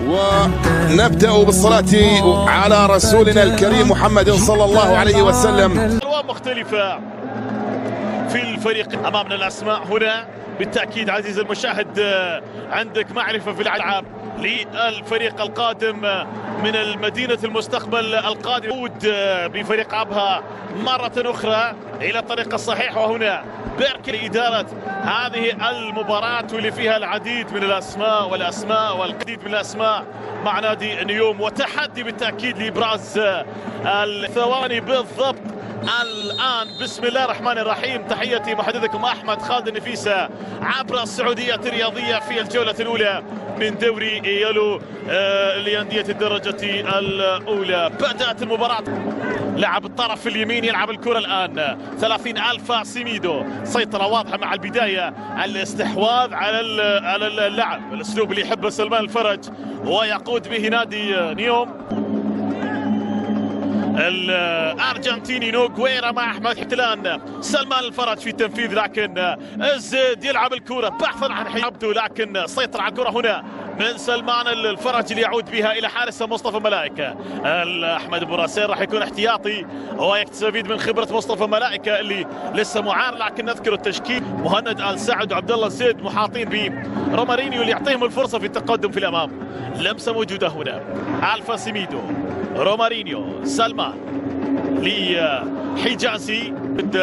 ونبدأ بالصلاة على رسولنا الكريم محمد صلى الله عليه وسلم. ألوان مختلفة في الفريق. أمامنا الأسماء هنا بالتأكيد عزيزي المشاهد، عندك معرفة في الألعاب للفريق القادم من المدينة المستقبل القادم، يعود بفريق عبها مرة أخرى إلى الطريق الصحيح، وهنا بيرك لإدارة هذه المباراة واللي فيها العديد من الأسماء والعديد من الأسماء مع نادي نيوم، وتحدي بالتأكيد لإبراز الثواني بالضبط. الآن بسم الله الرحمن الرحيم، تحياتي محدثكم أحمد خالد النفيسة عبر السعودية الرياضية في الجولة الأولى من دوري يلو لأندية الدرجة الأولى. بدأت المباراة، لعب الطرف اليمين يلعب الكرة الآن 30 ألفا سيميدو، سيطرة واضحة مع البداية، الاستحواذ على اللعب، الأسلوب اللي يحبه سلمان الفرج ويقود به نادي نيوم. الارجنتيني نوغويرا مع احمد حتلان، سلمان الفرج في التنفيذ، لكن الزيد يلعب الكره بحثا عن عبده، لكن سيطر على الكره هنا من سلمان الفرج اللي يعود بها الى حارسه مصطفى ملائكه. احمد بوراسير راح يكون احتياطي ويستفيد من خبره مصطفى ملائكه اللي لسه معار، لكن نذكر التشكيل: مهند ال سعد وعبد الله الزيد محاطين برومارينيو اللي يعطيهم الفرصه في التقدم في الامام. لمسه موجوده هنا، الفا سيميدو، رومارينيو، سلمان لحجازي ضد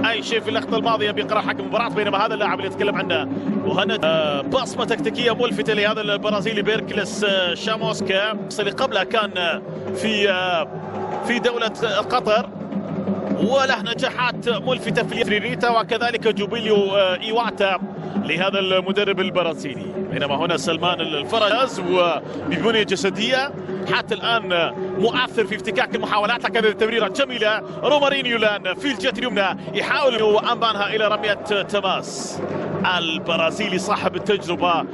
اي شيء في اللقطه الماضيه بقرار حكم المباراه، بينما هذا اللاعب اللي يتكلم عنه مهند بصمه تكتيكيه ملفته لهذا البرازيلي بيركلس شاموسكا، اللي قبلها كان في دوله قطر وله نجاحات ملفته في ريتا، وكذلك جوبيليو ايواتا لهذا المدرب البرازيلي. بينما هنا سلمان الفرج وببنية جسدية حتى الآن مؤثر في افتكاك المحاولات، لكن التمريرة جميلة. رومارينيو الآن في الجهة اليمنى يحاول وأنبانها إلى رمية تماس. البرازيلي صاحب التجربة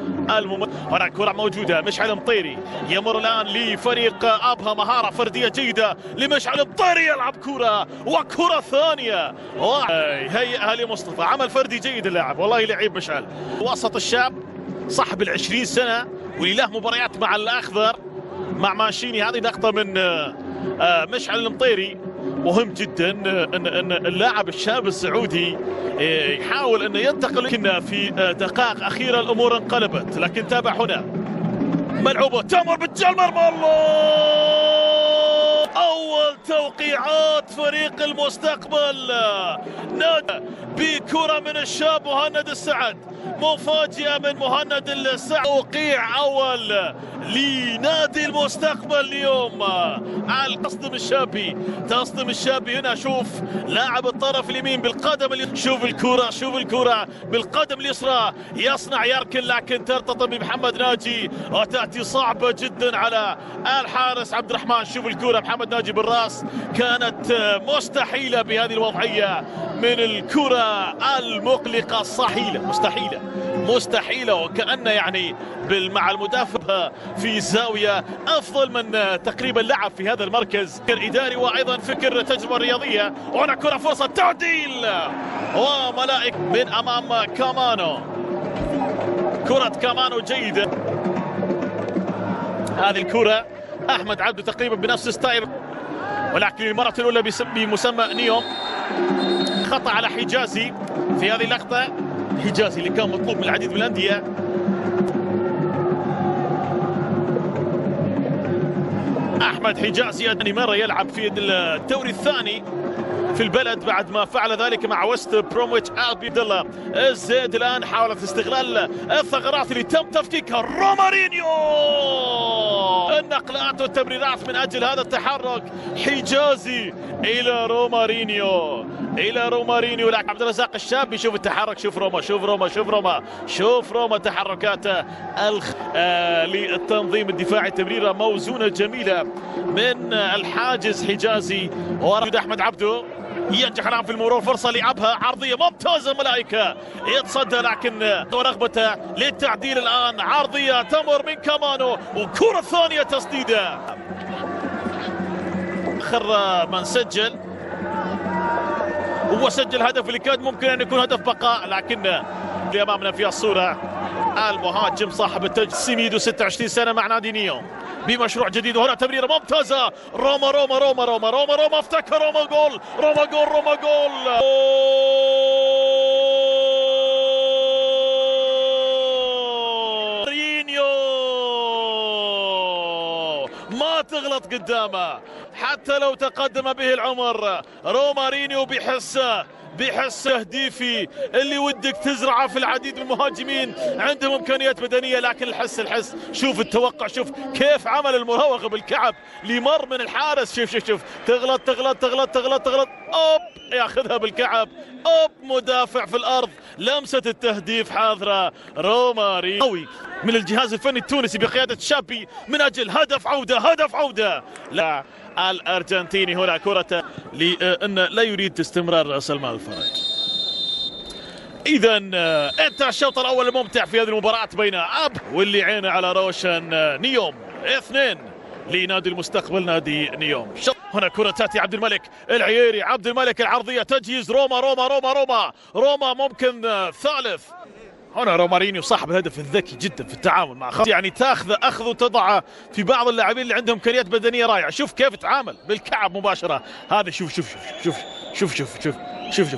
هنا كرة موجودة، مشعل مطيري يمر الآن لفريق أبها، مهارة فردية جيدة لمشعل مطيري، يلعب كرة وكرة ثانية هيئها لمصطفى، عمل فردي جيد اللاعب، والله لعيب مشعل. وسط الشاب صاحب ال20 سنة واللي له مباريات مع الأخضر مع ماشيني. هذه لقطة من مشعل المطيري. مهم جدا ان اللاعب الشاب السعودي يحاول انه ينتقل، لكن في دقائق اخيره الامور انقلبت. لكن تابع هنا ملعوبه تمر باتجاه المرمى، الله! اول توقيعات فريق المستقبل نادى بكره من الشاب مهند السعد، مفاجئه من مهند السعد، توقيع اول لنادي المستقبل اليوم على تصدم الشابي هنا. شوف لاعب الطرف اليمين بالقدم، شوف الكرة بالقدم اليسرى، يصنع يركن، لكن ترتطم بمحمد ناجي وتأتي صعبة جدا على الحارس عبد الرحمن. شوف الكرة محمد ناجي بالراس، كانت مستحيلة بهذه الوضعية من الكرة المقلقة، مستحيلة وكأنه يعني مع المدافع في زاوية أفضل من تقريبا لعب في هذا المركز. فكر إداري وأيضا فكر تجربة رياضية، وهنا كرة فرصة تعديل وملائك من أمام كامانو. كرة كامانو جيدة، هذه الكرة أحمد عبده تقريبا بنفس ستايل، ولكن المرة الأولى بمسمى نيوم. خطأ على حجازي في هذه اللقطة، حجازي اللي كان مطلوب من العديد من الأندية. أحمد حجازي ثاني مرة يلعب في الدوري الثاني في البلد بعد ما فعل ذلك مع وست برومويتش عبد الله. الزيد الآن حاولت استغلال الثغرات اللي تم تفكيكها. رومارينيو، النقلات والتمريرات من أجل هذا التحرك. حجازي إلى رومارينيو، لكن عبد الرزاق الشاب يشوف التحرك. شوف روما تحركاته للتنظيم الدفاعي. تمريرة موزونة جميلة من الحاجز حجازي، ورد أحمد عبده ينجح الآن في المرور، فرصة لعبها عرضية ممتازة، ملائكة يتصدى، لكن رغبته للتعديل الآن. عرضية تمر من كامانو، وكرة ثانية تسديدة. آخر من سجل هو سجل هدف اللي كان ممكن أن يكون هدف بقاء، لكن اللي أمامنا في الصورة المهاجم صاحب التج سيميدو 26 سنة مع نادي نيوم بمشروع جديد. وهنا تمريرة ممتازة. روما روما روما روما روما روما افتكر روما جول روما جول روما جول. ما تغلط قدامه حتى لو تقدم به العمر. رومارينيو بحس تهديفي اللي ودك تزرعه في العديد من المهاجمين عندهم امكانيات بدنيه، لكن الحس شوف التوقع، شوف كيف عمل المراوغه بالكعب اللي مر من الحارس. شوف تغلط اوب ياخذها بالكعب، اوب مدافع في الارض. لمسه التهديف حاضره. رومارينيو من الجهاز الفني التونسي بقياده شابي من اجل هدف عوده. لا الارجنتيني هنا كرة لأن لا يريد استمرار سلمان الفرج. إذا انتهى الشوط الأول الممتع في هذه المباراة بين واللي عينه على روشن نيوم 2 لنادي المستقبل نادي نيوم. هنا كرة تأتي عبد الملك العييري، عبد الملك العرضية تجهيز روما ممكن ثالث. هنا رومارينيو صاحب الهدف الذكي جدا في التعامل مع يعني تاخذ وتضعه في بعض اللاعبين اللي عندهم امكانيات بدنيه رائعه. شوف كيف تعامل بالكعب مباشره. هذا شوف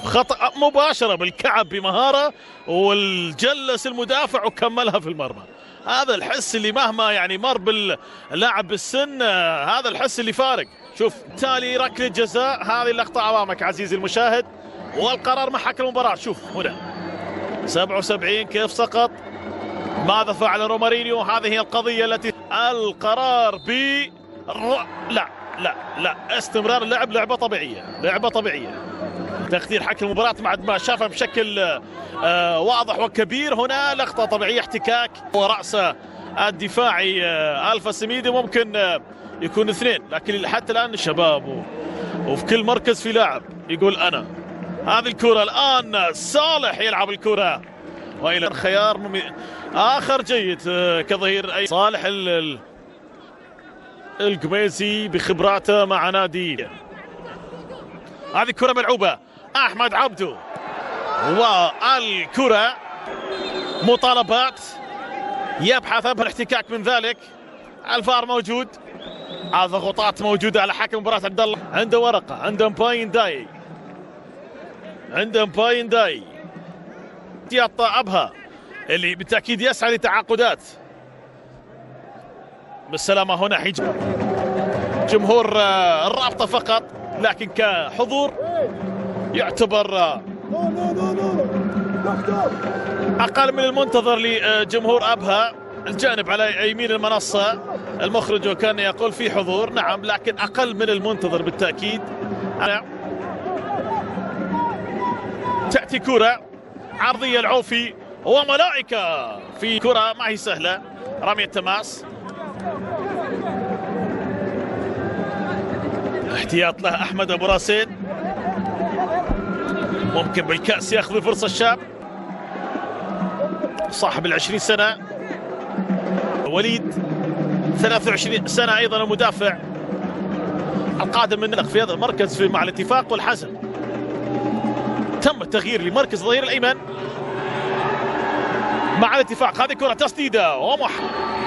خطأ مباشره بالكعب بمهاره، والجلس المدافع وكملها في المرمى. هذا الحس اللي مهما يعني مر باللاعب بالسن، هذا الحس اللي فارق. شوف تالي ركله جزاء. هذه اللقطه امامك عزيزي المشاهد، والقرار مع حكم المباراه. شوف هنا 77 كيف سقط، ماذا فعل رومارينيو؟ هذه هي القضية التي القرار لا استمرار اللعب. لعبة طبيعية. تقدير حكم المباراة بعد ما شافها بشكل واضح وكبير. هنا لقطة طبيعية، احتكاك ورأسه الدفاعي ألفا سميدو ممكن يكون 2، لكن حتى الآن الشباب وفي كل مركز في لاعب يقول أنا. هذه الكرة الآن صالح يلعب الكرة وإلى خيار آخر جيد كظهير أي صالح القميزي بخبراته مع نادي. هذه كرة ملعوبة أحمد عبدو، والكرة مطالبات يبحث عن الاحتكاك من ذلك. الفار موجود، الضغوطات موجودة على حكم مباراة عبد الله. عنده ورقة، عنده مباين داي يطأ أبها اللي بالتأكيد يسعى لتعاقدات. بالسلامة هنا حجم جمهور الرابطة فقط، لكن كحضور يعتبر أقل من المنتظر لجمهور أبها. الجانب على يمين المنصة المخرج وكان يقول في حضور، نعم، لكن أقل من المنتظر بالتأكيد. تأتي كرة عرضية العوفي وملائكة في كرة ما هي سهلة، رمية تماس، احتياط له أحمد أبو راسين. ممكن بالكأس يأخذ الفرصة الشاب صاحب 20 سنة وليد 23 سنة أيضا المدافع القادم من في هذا المركز مع الاتفاق والحزم. تم التغيير لمركز الظهير الأيمن مع الاتفاق. هذه كرة تسديدة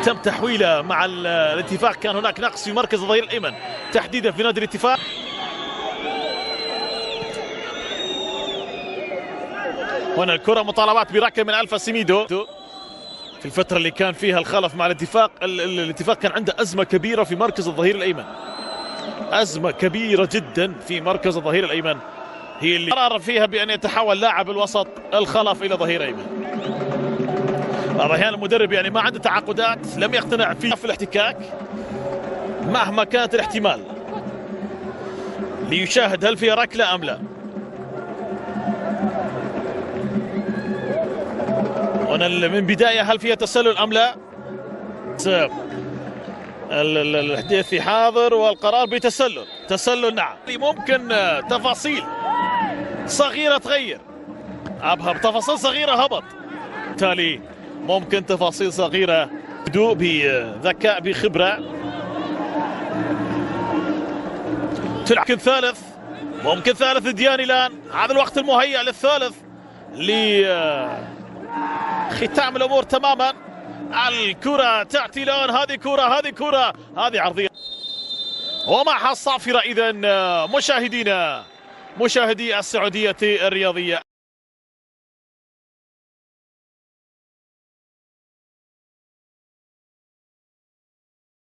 تم تحويله مع الاتفاق. كان هناك نقص في مركز الظهير الأيمن تحديدا في نادي الاتفاق. هنا الكرة مطالبات بركله من ألفا سميدو في الفترة اللي كان فيها الخلف مع الاتفاق. الاتفاق كان عنده أزمة كبيرة في مركز الظهير الأيمن، أزمة كبيرة جدا في مركز الظهير الأيمن، هي اللي قرر فيها بأن يتحول لاعب الوسط الخلف إلى ظهير أيمن. بعض الأحيان المدرب يعني ما عنده تعاقدات، لم يقتنع فيه في الاحتكاك مهما كانت الاحتمال، ليشاهد هل فيها ركلة أم لا. هنا من بداية هل فيها تسلل أم لا. الحديث حاضر والقرار تسلل نعم. ممكن تفاصيل صغيرة تغير، أبها بتفاصيل صغيرة هبط، بالتالي ممكن تفاصيل صغيرة بدو بذكاء بخبرة تلعب. ممكن ثالث دياني الآن. هذا الوقت المهيأ للثالث ختام الامور تماما. الكره تاتي الان، هذه كره هذه عرضيه ومعها الصافره. اذا مشاهدي السعوديه الرياضيه.